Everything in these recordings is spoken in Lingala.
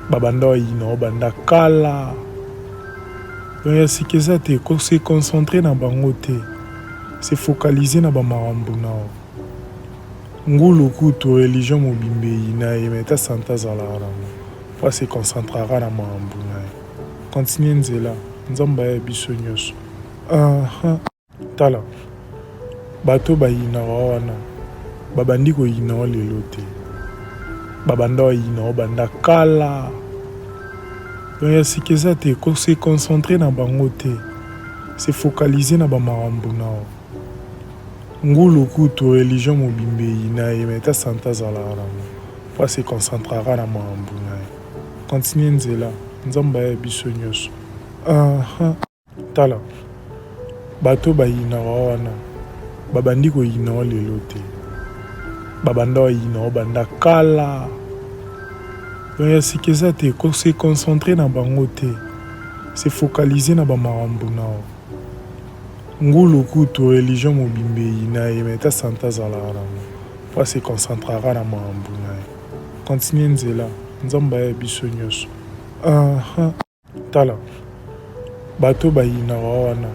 babanda oyina obanda kala donc ya sika eza te se concentre na bango te se focaliser na bamakambo nao ngulu kutu religion mobimba eyina ye me ta santa azalaka nango po se concentraka na makambo na ye continue nzela nzambe aya biso nyonso tala bato bayinaka wana babandi koyina o lelo te babanda oyina obanda kala donc ya sika eza te se concentre na bango te se focaliser na bamakambo nao ngulu kutu religion mobimba eyina ye me ta santa azalaka nango po se concentraka na makambo na ye continue nzela nzambe aya biso nyonso tala bato bayinaka wana babandi koyina o lelo te babanda oyina obanda kala donc ya sika eza te se concentre na bango te se focaliser na bamakambo nao ngulu kutu religion mobimba eyina ye me ta santa azalaka nango po se concentraka na makambo na ye continue nzela nzambe aya biso nyonso tala bato bayinaka wana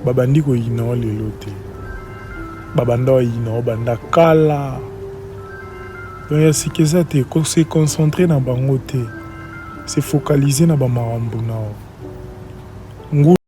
babandi koyina o lelo te babanda oyina obanda kala donc ya sika eza te se concentre na bango te se focaliser na bamakambo nao ngulu